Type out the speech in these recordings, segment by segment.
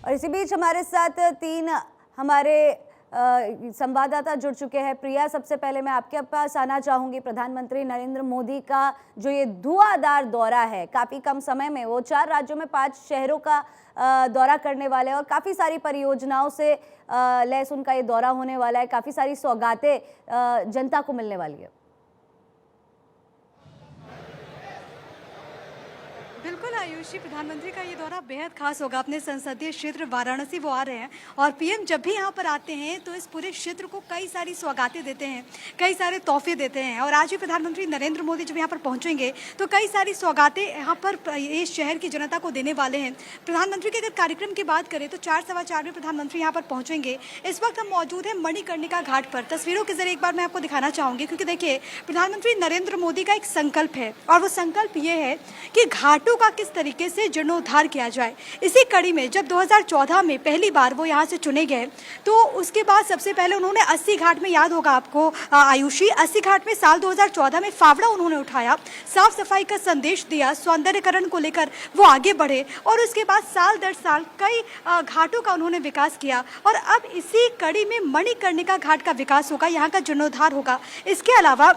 और इसी बीच हमारे साथ तीन हमारे संवाददाता जुड़ चुके हैं। प्रिया, सबसे पहले मैं आपके पास आना चाहूंगी। प्रधानमंत्री नरेंद्र मोदी का जो ये धुआंधार दौरा है, काफी कम समय में वो 4 राज्यों में 5 शहरों का दौरा करने वाले हैं और काफी सारी परियोजनाओं से लैस उनका ये दौरा होने वाला है। काफी सारी सौगातें जनता को मिलने वाली है। बिल्कुल आयुषी, प्रधानमंत्री का ये दौरा बेहद खास होगा। अपने संसदीय क्षेत्र वाराणसी वो आ रहे हैं और पीएम जब भी यहाँ पर आते हैं तो इस पूरे क्षेत्र को कई सारी सौगातें देते हैं, कई सारे तोहफे देते हैं। और आज भी प्रधानमंत्री नरेंद्र मोदी जब यहाँ पर पहुँचेंगे तो कई सारी सौगातें यहाँ पर इस शहर की जनता को देने वाले हैं। प्रधानमंत्री के अगर कार्यक्रम की बात करें तो 4 सवा 4 में प्रधानमंत्री यहाँ पर पहुँचेंगे। इस वक्त हम मौजूद हैं मणिकर्णिका घाट पर। तस्वीरों के जरिए एक बार मैं आपको दिखाना चाहूँगी, क्योंकि देखिए प्रधानमंत्री नरेंद्र मोदी का एक संकल्प है और वो संकल्प ये है कि घाटों का किस तरीके से जीर्णोद्धार किया जाए। इसी कड़ी में जब 2014 में पहली बार वो यहाँ से चुने गए तो उसके बाद सबसे पहले उन्होंने 80 घाट में, याद होगा आपको आयुषी, 80 घाट में साल 2014 में फावड़ा उन्होंने उठाया, साफ सफाई का संदेश दिया, सौंदर्यकरण को लेकर वो आगे बढ़े और उसके बाद साल दर साल कई घाटों का उन्होंने विकास किया। और अब इसी कड़ी में मणिकर्णिका घाट का विकास होगा, यहाँ का जीर्णोद्धार होगा। इसके अलावा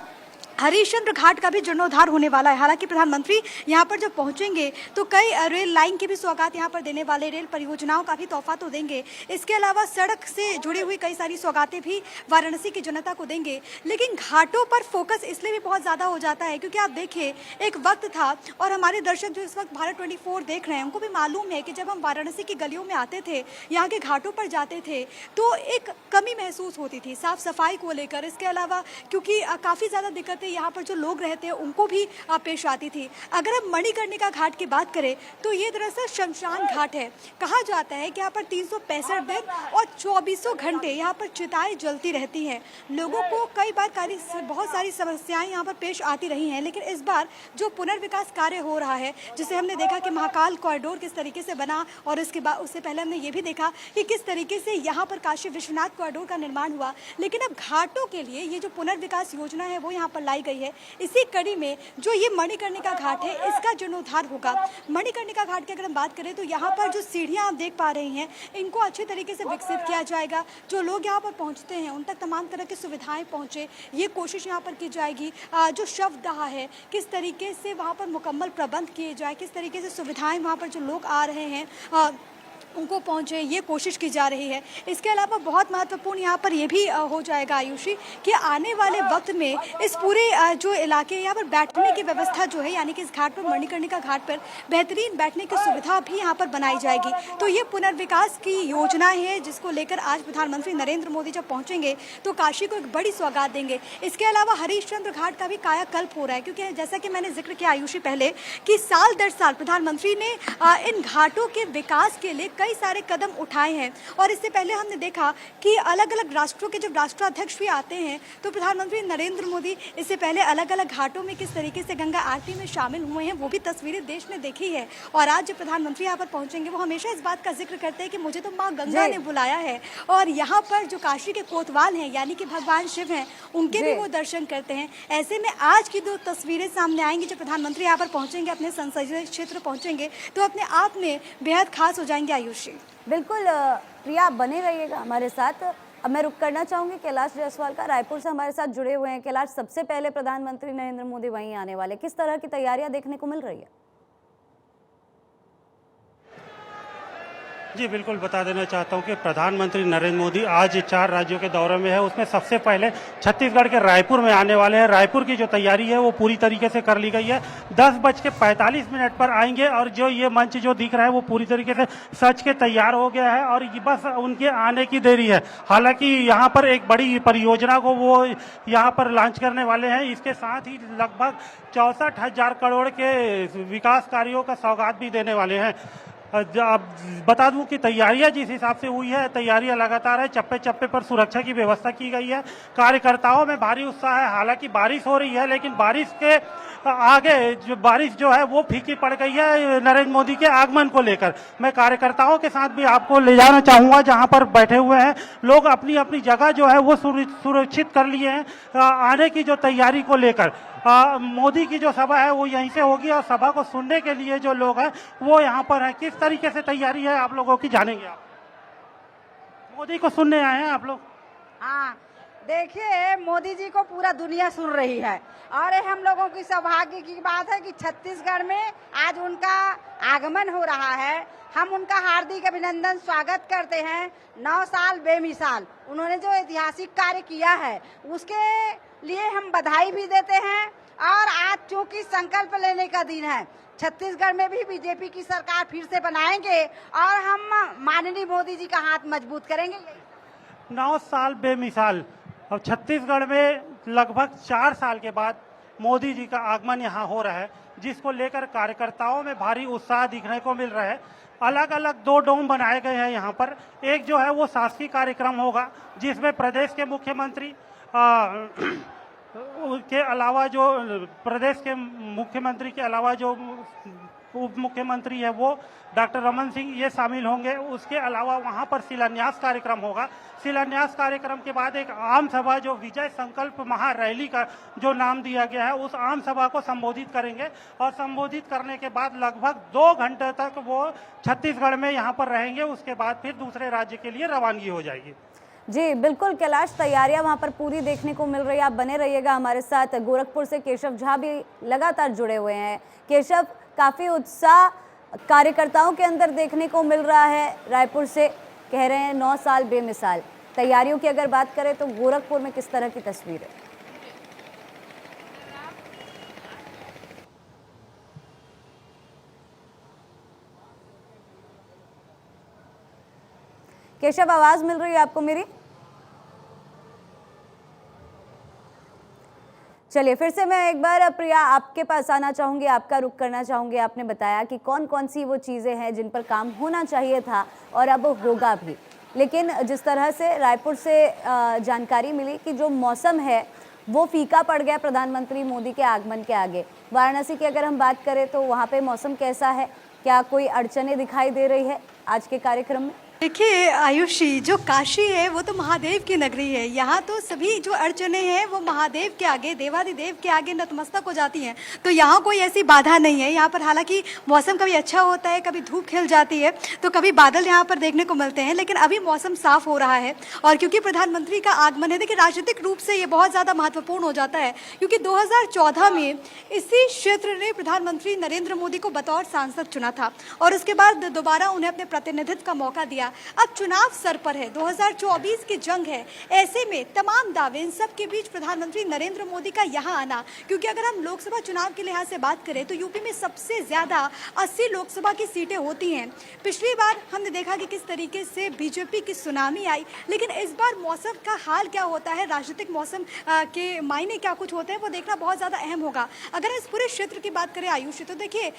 हरिश्चंद्र घाट का भी जीर्णोद्धार होने वाला है। हालांकि प्रधानमंत्री यहाँ पर जब पहुँचेंगे तो कई रेल लाइन की भी सौगात यहाँ पर देने वाले, रेल परियोजनाओं का भी तोहफा तो देंगे। इसके अलावा सड़क से जुड़ी हुई कई सारी सौगातें भी वाराणसी की जनता को देंगे। लेकिन घाटों पर फोकस इसलिए भी बहुत ज़्यादा हो जाता है क्योंकि आप देखिए एक वक्त था, और हमारे दर्शक जो इस वक्त भारत 24 देख रहे हैं उनको भी मालूम है कि जब हम वाराणसी की गलियों में आते थे, यहाँ के घाटों पर जाते थे तो एक कमी महसूस होती थी साफ सफाई को लेकर। इसके अलावा क्योंकि काफ़ी ज़्यादा दिक्कतें यहाँ पर जो लोग रहते हैं उनको भी पेश आती थी। अगर हम मणिकर्णिका घाट की बात करें तो ये दरअसल शमशान घाट है। कहा जाता है कि यहाँ पर 365 दिन और 24 घंटे यहाँ पर चिताएं जलती रहती हैं। लोगों को कई बार बहुत सारी समस्याएं यहाँ पर पेश आती रही हैं, लेकिन इस बार जो पुनर्विकास कार्य हो रहा है, जिसे हमने देखा कि महाकाल कॉरिडोर किस तरीके से बना और उसके बाद उससे पहले हमने ये भी देखा कि किस तरीके से यहाँ पर काशी विश्वनाथ कॉरिडोर का निर्माण हुआ, लेकिन अब घाटों के लिए ये जो पुनर्विकास योजना है वो यहाँ पर लाई गई है। इसी कड़ी में जो ये मणिकर्णिका घाट है इसका जीर्णोद्धार होगा। मणिकर्णिका घाट की अगर हम बात करें तो यहाँ पर जो सीढ़ियाँ आप देख पा रही हैं इनको अच्छे तरीके से विकसित किया जाएगा। जो लोग यहाँ पर पहुँचते हैं उन तक तमाम तरह की सुविधाएं पहुँचे, ये कोशिश यहाँ पर की जाएगी। जो शवदाह है किस तरीके से वहाँ पर मुकम्मल प्रबंध किए जाए, किस तरीके से सुविधाएं वहाँ पर जो लोग आ रहे हैं उनको पहुंचे, ये कोशिश की जा रही है। इसके अलावा बहुत महत्वपूर्ण यहाँ पर ये भी हो जाएगा आयुषी कि आने वाले वक्त में इस पूरे जो इलाके यहाँ पर बैठने की व्यवस्था जो है, यानी कि इस घाट पर, मणिकर्णिका घाट पर बेहतरीन बैठने की सुविधा भी यहाँ पर बनाई जाएगी। तो ये पुनर्विकास की योजना है जिसको लेकर आज प्रधानमंत्री नरेंद्र मोदी जब पहुँचेंगे तो काशी को एक बड़ी सौगात देंगे। इसके अलावा हरिश्चंद्र घाट का भी कायाकल्प हो रहा है, क्योंकि जैसा कि मैंने जिक्र किया आयुषी पहले कि साल दर साल प्रधानमंत्री ने इन घाटों के विकास के लिए कई सारे कदम उठाए हैं। और इससे पहले हमने देखा कि अलग अलग राष्ट्रों के जब राष्ट्राध्यक्ष भी आते हैं तो प्रधानमंत्री नरेंद्र मोदी इससे पहले अलग अलग घाटों में किस तरीके से गंगा आरती में शामिल हुए हैं, वो भी तस्वीरें देश ने देखी है। और आज जब प्रधानमंत्री यहाँ पर पहुंचेंगे वो हमेशा इस बात का जिक्र करते हैं कि मुझे तो माँ गंगा ने बुलाया है, और यहाँ पर जो काशी के कोतवाल हैं यानी कि भगवान शिव हैं उनके भी वो दर्शन करते हैं। ऐसे में आज की 2 तस्वीरें सामने आएंगी जब प्रधानमंत्री यहाँ पर पहुंचेंगे, अपने संसदीय क्षेत्र पहुंचेंगे, तो अपने आप में बेहद खास हो जाएंगे आयुषी। बिल्कुल प्रिया, आप बने रहिएगा हमारे साथ। अब मैं रुक करना चाहूंगी कैलाश जायसवाल का, रायपुर से हमारे साथ जुड़े हुए हैं। कैलाश, सबसे पहले प्रधानमंत्री नरेंद्र मोदी वहीं आने वाले, किस तरह की तैयारियां देखने को मिल रही है? जी बिल्कुल, बता देना चाहता हूं कि प्रधानमंत्री नरेंद्र मोदी आज 4 राज्यों के दौरे में है। उसमें सबसे पहले छत्तीसगढ़ के रायपुर में आने वाले हैं। रायपुर की जो तैयारी है वो पूरी तरीके से कर ली गई है। 10:45 पर आएंगे और जो ये मंच जो दिख रहा है वो पूरी तरीके से सज के तैयार हो गया है और ये बस उनके आने की देरी है। हालांकि यहाँ पर एक बड़ी परियोजना को वो यहाँ पर लॉन्च करने वाले हैं। इसके साथ ही लगभग 64,000 करोड़ के विकास कार्यों का सौगात भी देने वाले हैं। अब बता दूं कि तैयारियां जिस हिसाब से हुई है, तैयारियां लगातार है। चप्पे चप्पे पर सुरक्षा की व्यवस्था की गई है। कार्यकर्ताओं में भारी उत्साह है। हालांकि बारिश हो रही है, लेकिन बारिश के आगे जो बारिश जो है वो फीकी पड़ गई है नरेंद्र मोदी के आगमन को लेकर। मैं कार्यकर्ताओं के साथ भी आपको ले जाना चाहूंगा जहां पर बैठे हुए हैं लोग, अपनी अपनी जगह जो है वो सुरक्षित कर लिए हैं आने की जो तैयारी को लेकर। मोदी की जो सभा है वो यहीं से होगी और सभा को सुनने के लिए जो लोग हैं वो यहाँ पर हैं। किस तरीके से तैयारी है आप लोगों की जानेंगे। आप मोदी को सुनने आए हैं आप लोग। हाँ, देखिए मोदी जी को पूरा दुनिया सुन रही है और ये हम लोगों की सौभाग्य की बात है कि छत्तीसगढ़ में आज उनका आगमन हो रहा है। हम उनका हार्दिक अभिनंदन स्वागत करते हैं। 9 साल बेमिसाल उन्होंने जो ऐतिहासिक कार्य किया है उसके लिए हम बधाई भी देते हैं। और आज चूंकि संकल्प लेने का दिन है, छत्तीसगढ़ में भी बीजेपी की सरकार फिर से बनाएंगे और हम माननीय मोदी जी का हाथ मजबूत करेंगे। 9 साल बेमिसाल। अब छत्तीसगढ़ में लगभग 4 साल के बाद मोदी जी का आगमन यहाँ हो रहा है, जिसको लेकर कार्यकर्ताओं में भारी उत्साह दिखने को मिल रहा है। अलग अलग 2 डोम बनाए गए हैं यहाँ पर। एक जो है वो शासकीय कार्यक्रम होगा जिसमें प्रदेश के मुख्यमंत्री के अलावा जो प्रदेश के मुख्यमंत्री के अलावा जो उप मुख्यमंत्री है वो डॉक्टर रमन सिंह ये शामिल होंगे। उसके अलावा वहाँ पर शिलान्यास कार्यक्रम होगा। शिलान्यास कार्यक्रम के बाद एक आम सभा जो विजय संकल्प महारैली का जो नाम दिया गया है उस आम सभा को संबोधित करेंगे और संबोधित करने के बाद लगभग 2 घंटे तक वो छत्तीसगढ़ में यहाँ पर रहेंगे। उसके बाद फिर दूसरे राज्य के लिए रवानगी हो जाएगी। जी बिल्कुल कैलाश, तैयारियां वहां पर पूरी देखने को मिल रही है। आप बने रहिएगा हमारे साथ। गोरखपुर से केशव झा भी लगातार जुड़े हुए हैं। केशव, काफी उत्साह कार्यकर्ताओं के अंदर देखने को मिल रहा है। रायपुर से कह रहे हैं 9 साल बेमिसाल। तैयारियों की अगर बात करें तो गोरखपुर में किस तरह की तस्वीर है? केशव, आवाज मिल रही है आपको मेरी? चलिए फिर से मैं एक बार प्रिया आपके पास आना चाहूँगी, आपका रुख करना चाहूँगी। आपने बताया कि कौन कौन सी वो चीज़ें हैं जिन पर काम होना चाहिए था और अब होगा भी, लेकिन जिस तरह से रायपुर से जानकारी मिली कि जो मौसम है वो फीका पड़ गया प्रधानमंत्री मोदी के आगमन के आगे। वाराणसी की अगर हम बात करें तो वहाँ पे मौसम कैसा है? क्या कोई अड़चनें दिखाई दे रही है आज के कार्यक्रम में? देखिए आयुषी, जो काशी है वो तो महादेव की नगरी है। यहाँ तो सभी जो अड़चने हैं वो महादेव के आगे, देवादिदेव के आगे नतमस्तक हो जाती हैं। तो यहाँ कोई ऐसी बाधा नहीं है। यहाँ पर हालांकि मौसम कभी अच्छा होता है, कभी धूप खिल जाती है, तो कभी बादल यहाँ पर देखने को मिलते हैं, लेकिन अभी मौसम साफ हो रहा है। और क्योंकि प्रधानमंत्री का आगमन है, देखिए राजनीतिक रूप से ये बहुत ज़्यादा महत्वपूर्ण हो जाता है, क्योंकि 2014 में इसी क्षेत्र ने प्रधानमंत्री नरेंद्र मोदी को बतौर सांसद चुना था और उसके बाद दोबारा उन्हें अपने प्रतिनिधित्व का मौका दिया। अब चुनाव सर पर है, 2024 की जंग है। ऐसे में तमाम दावे, इन सब के बीच प्रधानमंत्री नरेंद्र मोदी का यहाँ आना, क्योंकि अगर हम लोकसभा चुनाव के लिहाज से बात करें तो यूपी में सबसे ज्यादा 80 लोकसभा की सीटें होती हैं। पिछली बार हमने देखा कि किस तरीके से बीजेपी की सुनामी आई, लेकिन इस बार मौसम का हाल क्या होता है, राजनीतिक मौसम के मायने क्या कुछ होते हैं, वो देखना बहुत ज्यादा अहम होगा। अगर इस पूरे क्षेत्र की बात करें आयुषी, तो देखिए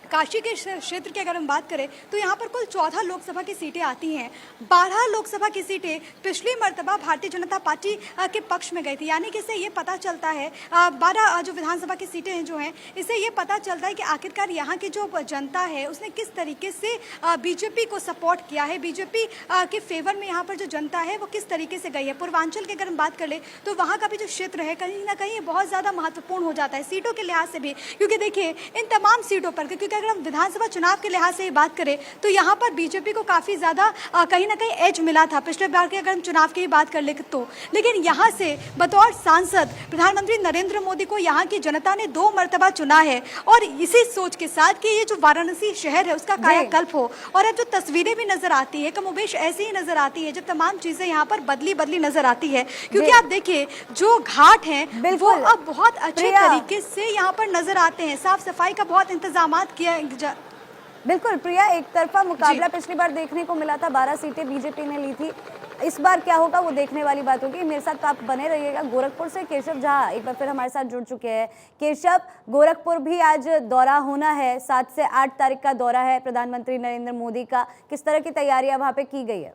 काशी के क्षेत्र की अगर हम बात करें तो यहाँ पर कुल 14 लोकसभा की सीटें आती हैं। 12 लोकसभा की सीटें पिछली मर्तबा भारतीय जनता पार्टी के पक्ष में गई थी। यानी कि इससे ये पता चलता है 12 जो विधानसभा की सीटें हैं जो हैं, इससे ये पता चलता है कि आखिरकार यहाँ की जो जनता है उसने किस तरीके से बीजेपी को सपोर्ट किया है, बीजेपी के फेवर में यहाँ पर जो जनता है वो किस तरीके से गई है। पूर्वांचल की अगर हम बात कर ले तो वहाँ का भी जो क्षेत्र है कहीं ना कहीं बहुत ज़्यादा महत्वपूर्ण हो जाता है सीटों के लिहाज से भी, क्योंकि देखिए इन तमाम सीटों पर, क्योंकि अगर हम विधानसभा चुनाव के लिहाज से बात करें तो यहाँ पर बीजेपी को काफी ज्यादा कहीं ना कहीं एज मिला था पिछले बार के, अगर हम चुनाव की बात कर ले तो। लेकिन यहाँ से बतौर सांसद प्रधानमंत्री नरेंद्र मोदी को यहाँ की जनता ने 2 मर्तबा चुना है और इसी सोच के साथ कि ये जो वाराणसी शहर है उसका कायाकल्प हो। और अब जो तस्वीरें भी नजर आती है कमोबेश ऐसी ही नजर आती है, जब तमाम चीजें यहाँ पर बदली नजर आती है, क्योंकि आप देखिए जो घाट हैं वो अब बहुत अच्छे तरीके से यहाँ पर नजर आते हैं। साफ सफाई का बहुत इंतजाम किया। बिल्कुल प्रिया, एक तरफा मुकाबला पिछली बार देखने को मिला था, 12 सीटें बीजेपी ने ली थी। इस बार क्या होगा वो देखने वाली बात होगी। मेरे साथ आप बने रहिएगा। गोरखपुर से केशव झा एक बार फिर हमारे साथ जुड़ चुके हैं। केशव, गोरखपुर भी आज दौरा होना है, 7 से 8 तारीख का दौरा है प्रधानमंत्री नरेंद्र मोदी का। किस तरह की तैयारियां वहां पे की गई है?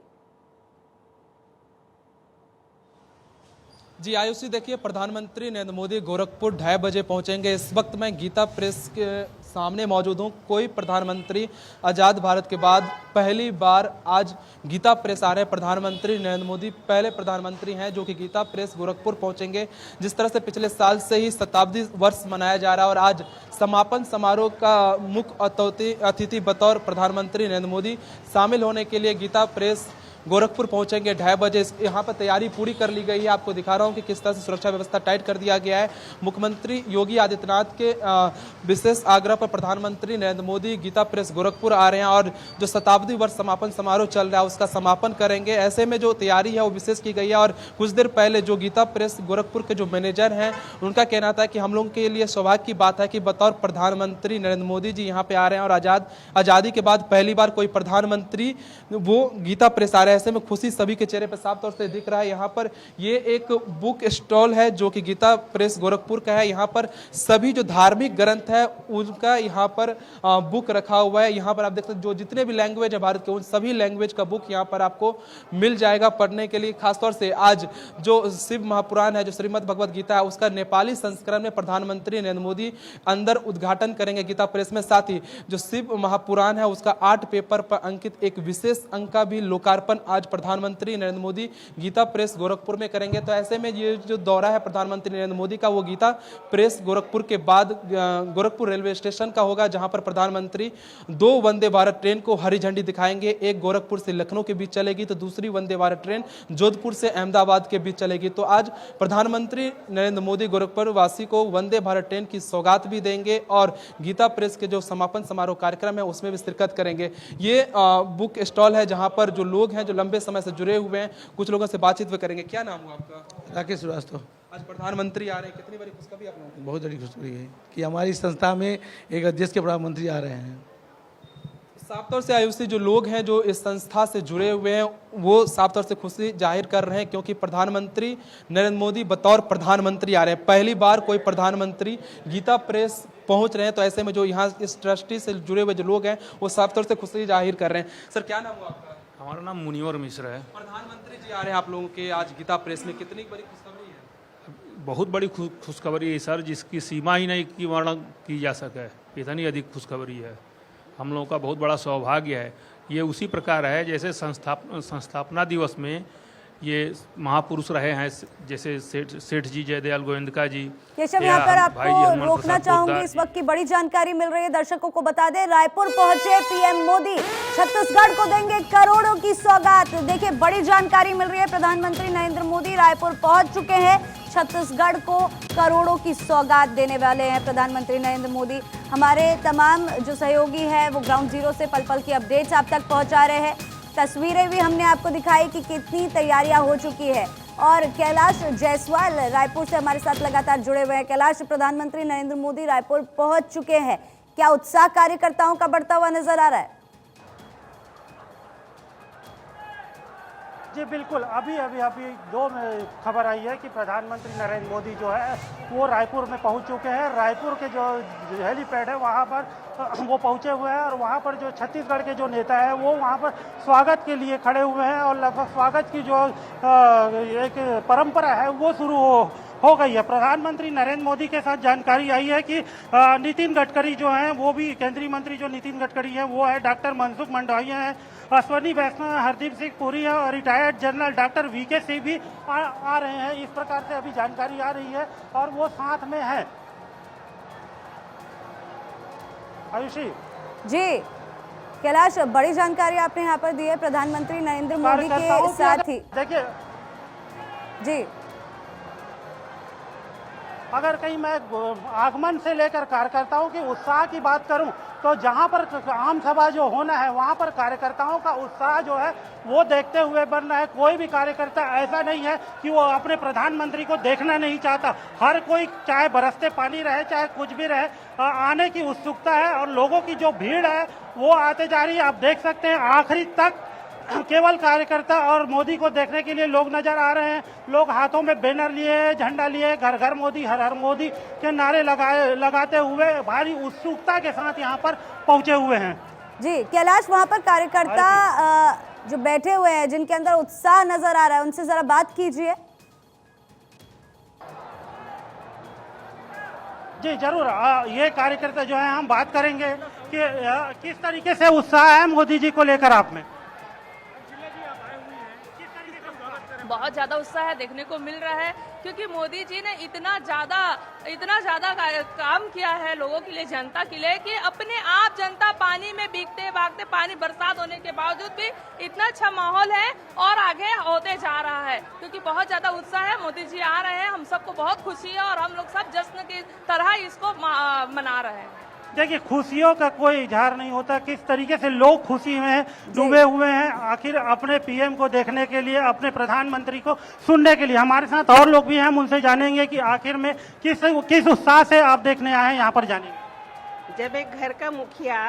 जी आयुषी, देखिए प्रधानमंत्री नरेंद्र मोदी गोरखपुर 2:30 बजे पहुंचेंगे। इस वक्त मैं गीता प्रेस सामने मौजूद हूँ। कोई प्रधानमंत्री आज़ाद भारत के बाद पहली बार आज गीता प्रेस आ रहे हैं। प्रधानमंत्री नरेंद्र मोदी पहले प्रधानमंत्री हैं जो कि गीता प्रेस गोरखपुर पहुंचेंगे। जिस तरह से पिछले साल से ही शताब्दी वर्ष मनाया जा रहा है और आज समापन समारोह का मुख्य अतिथि बतौर प्रधानमंत्री नरेंद्र मोदी शामिल होने के लिए गीता प्रेस गोरखपुर पहुंचेंगे 2:30 बजे। यहाँ पर तैयारी पूरी कर ली गई है। आपको दिखा रहा हूँ कि किस तरह से सुरक्षा व्यवस्था टाइट कर दिया गया है। मुख्यमंत्री योगी आदित्यनाथ के विशेष आग्रह पर प्रधानमंत्री नरेंद्र मोदी गीता प्रेस गोरखपुर आ रहे हैं और जो शताब्दी वर्ष समापन समारोह चल रहा है उसका समापन करेंगे। ऐसे में जो तैयारी है वो विशेष की गई है। और कुछ देर पहले जो गीता प्रेस गोरखपुर के जो मैनेजर हैं उनका कहना था कि हम लोगों के लिए सौभाग्य की बात है कि बतौर प्रधानमंत्री नरेंद्र मोदी जी यहाँ पे आ रहे हैं और आज़ादी के बाद पहली बार कोई प्रधानमंत्री वो गीता प्रेस आ रहे हैं। ऐसे में खुशी सभी के चेहरे पर साफ तौर से दिख रहा है। यहाँ पर ये एक बुक स्टॉल है जो कि गीता प्रेस गोरखपुर का है। यहाँ पर सभी जो धार्मिक ग्रंथ है उनका यहाँ पर बुक रखा हुआ है। यहाँ पर आप देख सकते जो जितने भी लैंग्वेज है भारत के उन सभी लैंग्वेज का बुक यहाँ पर आपको मिल जाएगा पढ़ने के लिए। खासतौर से आज जो शिव महापुराण है जो श्रीमद् भगवद गीता है उसका नेपाली संस्करण में प्रधानमंत्री नरेंद्र मोदी अंदर उद्घाटन करेंगे गीता प्रेस में। साथ ही जो शिव महापुराण है उसका आर्ट पेपर पर अंकित एक विशेष अंक का भी लोकार्पण आज प्रधानमंत्री नरेंद्र मोदी गीता प्रेस गोरखपुर में करेंगे। तो ऐसे में ये जो दौरा है प्रधानमंत्री नरेंद्र मोदी का वो गीता प्रेस गोरखपुर के बाद गोरखपुर रेलवे स्टेशन का होगा जहां पर प्रधानमंत्री 2 वंदे भारत ट्रेन को हरी झंडी दिखाएंगे। एक गोरखपुर से लखनऊ के बीच चलेगी तो दूसरी वंदे भारत ट्रेन जोधपुर से अहमदाबाद के बीच चलेगी। तो आज प्रधानमंत्री नरेंद्र मोदी गोरखपुर वासी को वंदे भारत ट्रेन की सौगात भी देंगे और गीता प्रेस के जो समापन समारोह कार्यक्रम है उसमें भी शिरकत करेंगे। ये बुक स्टॉल है जहां पर जो लोग हैं जो लंबे समय से जुड़े हुए हैं कुछ लोगों से बातचीत भी करेंगे। क्या नाम हुआ आपका? राकेश श्रीवास्तव। आज प्रधानमंत्री आ रहे हैं, कितनी बड़ी खुशखबरी आप लोगों को? बहुत बड़ी खुशखबरी है कि हमारी संस्था में एक देश के प्रधानमंत्री आ रहे हैं। साफ तौर से आयुषी जो लोग हैं जो इस संस्था से जुड़े हुए हैं वो साफ तौर से खुशी जाहिर कर रहे हैं क्योंकि प्रधानमंत्री नरेंद्र मोदी बतौर प्रधानमंत्री आ रहे हैं। पहली बार कोई प्रधानमंत्री गीता प्रेस पहुंच रहे हैं। तो ऐसे में जो यहाँ इस ट्रस्टी से जुड़े हुए जो लोग हैं वो साफ तौर से खुशी जाहिर कर रहे हैं। सर क्या नाम हुआ आपका? हमारा नाम मुनिवर मिश्र है। प्रधानमंत्री जी आ रहे हैं आप लोगों के आज गीता प्रेस में, कितनी बड़ी खुशखबरी है? बहुत बड़ी खुशखबरी है सर, जिसकी सीमा ही नहीं की वर्णन की जा सके, इतनी अधिक खुशखबरी है। हम लोगों का बहुत बड़ा सौभाग्य है। ये उसी प्रकार है जैसे संस्थापना दिवस में ये महापुरुष रहे हैं जैसे सेठ जी जयदयाल गोविंदका जी। केशव, यहाँ पर आपको रोकना चाहूंगी, इस वक्त की बड़ी जानकारी मिल रही है, दर्शकों को बता दें। रायपुर पहुंचे पीएम मोदी, छत्तीसगढ़ को देंगे करोड़ों की सौगात। देखिए बड़ी जानकारी मिल रही है, प्रधानमंत्री नरेंद्र मोदी रायपुर पहुंच चुके हैं। छत्तीसगढ़ को करोड़ों की सौगात देने वाले हैं प्रधानमंत्री नरेंद्र मोदी। हमारे तमाम जो सहयोगी हैं वो ग्राउंड जीरो से पल पल की अपडेट्स आप तक पहुंचा रहे हैं। तस्वीरें भी हमने आपको दिखाई कि कितनी तैयारियां हो चुकी है। और कैलाश जायसवाल रायपुर से हमारे साथ लगातार जुड़े हुए हैं। कैलाश, प्रधानमंत्री नरेंद्र मोदी रायपुर पहुंच चुके हैं, क्या उत्साह कार्यकर्ताओं का बढ़ता हुआ नजर आ रहा है? जी बिल्कुल, अभी 2 में खबर आई है कि प्रधानमंत्री नरेंद्र मोदी जो है वो रायपुर में पहुंच चुके हैं। रायपुर के जो हेलीपैड है वहां पर वो पहुंचे हुए हैं और वहां पर जो छत्तीसगढ़ के जो नेता है वो वहां पर स्वागत के लिए खड़े हुए हैं और लगभग स्वागत की जो एक परंपरा है वो शुरू हो गई है। प्रधानमंत्री नरेंद्र मोदी के साथ जानकारी आई है कि नितिन गडकरी जो हैं वो भी, केंद्रीय मंत्री जो नितिन गडकरी हैं वो है, डॉक्टर मनसुख मंडाविया हैं, अश्वनी वैष्णव, हरदीप सिंह पुरी है और retired general doctor VK Singh भी आ रहे हैं। इस प्रकार से अभी जानकारी आ रही है और वो साथ में है। आयुषी जी कैलाश, बड़ी जानकारी आपने यहाँ पर दी है प्रधानमंत्री नरेंद्र मोदी के साथ ही। देखिए जी, अगर कहीं मैं आगमन से लेकर कार्यकर्ताओं के उत्साह की बात करूं तो जहां पर आम सभा जो होना है वहां पर कार्यकर्ताओं का उत्साह जो है वो देखते हुए बनना है। कोई भी कार्यकर्ता ऐसा नहीं है कि वो अपने प्रधानमंत्री को देखना नहीं चाहता। हर कोई, चाहे बरसते पानी रहे चाहे कुछ भी रहे, आने की उत्सुकता है और लोगों की जो भीड़ है वो आते जा रही है। आप देख सकते हैं आखिरी तक केवल कार्यकर्ता और मोदी को देखने के लिए लोग नजर आ रहे हैं। लोग हाथों में बैनर लिए, झंडा लिए, घर घर मोदी, हर हर मोदी के नारे लगाते हुए भारी उत्सुकता के साथ यहाँ पर पहुंचे हुए हैं। जी कैलाश, वहाँ पर कार्यकर्ता जो बैठे हुए हैं जिनके अंदर उत्साह नजर आ रहा है उनसे जरा बात कीजिए। जी जरूर, ये कार्यकर्ता जो है हम बात करेंगे कि किस तरीके से उत्साह है मोदी जी को लेकर आप में। बहुत ज़्यादा उत्साह देखने को मिल रहा है, क्योंकि मोदी जी ने इतना ज़्यादा काम किया है लोगों के लिए, जनता के लिए, कि अपने आप जनता पानी में भीगते भागते, पानी बरसात होने के बावजूद भी इतना अच्छा माहौल है और आगे होते जा रहा है, क्योंकि बहुत ज़्यादा उत्साह है। मोदी जी आ रहे हैं, हम सबको बहुत खुशी है और हम लोग सब जश्न की तरह इसको मना रहे हैं। देखिए, खुशियों का कोई इजहार नहीं होता, किस तरीके से लोग खुशी में डूबे हुए हैं आखिर अपने पीएम को देखने के लिए, अपने प्रधानमंत्री को सुनने के लिए। हमारे साथ और लोग भी हैं, हम उनसे जानेंगे कि आखिर में किस उत्साह से आप देखने आए हैं यहाँ पर। जानेंगे, जब एक घर का मुखिया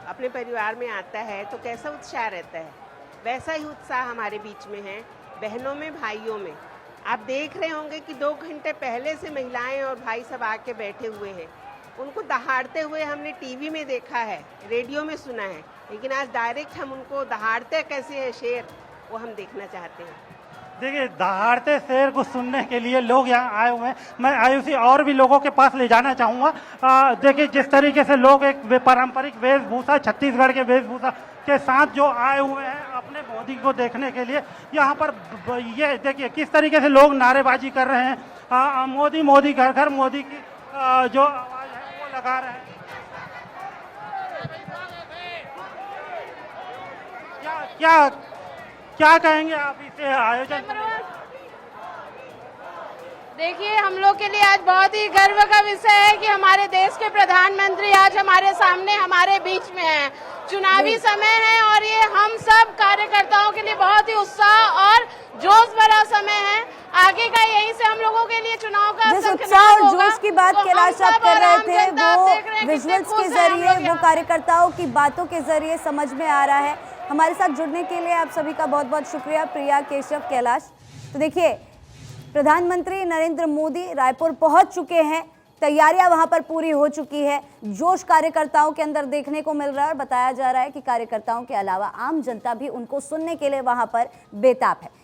अपने परिवार में आता है तो कैसा उत्साह रहता है, वैसा ही उत्साह हमारे बीच में है, बहनों में, भाइयों में। आप देख रहे होंगे कि 2 घंटे पहले से महिलाएं और भाई सब आके बैठे हुए हैं। उनको दहाड़ते हुए हमने टीवी में देखा है, रेडियो में सुना है, लेकिन आज डायरेक्ट हम उनको दहाड़ते कैसे है शेर, वो हम देखना चाहते हैं। देखिए, दहाड़ते शेर को सुनने के लिए लोग यहाँ आए हुए हैं। मैं आयुषी और भी लोगों के पास ले जाना चाहूँगा। देखिए, जिस तरीके से लोग एक पारंपरिक वेशभूषा, छत्तीसगढ़ के वेशभूषा के साथ जो आए हुए हैं अपने मोदी को देखने के लिए यहाँ पर, ये देखिए किस तरीके से लोग नारेबाजी कर रहे हैं। मोदी मोदी घर घर मोदी की जो आवाज़ है वो लगा रहे हैं। क्या कहेंगे आप इसे आयोजन? देखिए, हम लोग के लिए आज बहुत ही गर्व का विषय है कि हमारे देश के प्रधानमंत्री आज हमारे सामने, हमारे बीच में हैं। चुनावी समय है और ये हम सब कार्यकर्ताओं के लिए बहुत ही उत्साह और जोश भरा समय है। आगे का यहीं से हम लोगों के लिए चुनाव का जिस उत्साह और जोश की बात कैलाश आप कर रहे थे, वो विजुअल्स के जरिए, वो कार्यकर्ताओं की बातों के जरिए समझ में आ रहा है। हमारे साथ जुड़ने के लिए आप सभी का बहुत बहुत शुक्रिया, प्रिया, केशव, कैलाश। तो देखिए, प्रधानमंत्री नरेंद्र मोदी रायपुर पहुंच चुके हैं, तैयारियां वहां पर पूरी हो चुकी है, जोश कार्यकर्ताओं के अंदर देखने को मिल रहा है और बताया जा रहा है कि कार्यकर्ताओं के अलावा आम जनता भी उनको सुनने के लिए वहां पर बेताब है।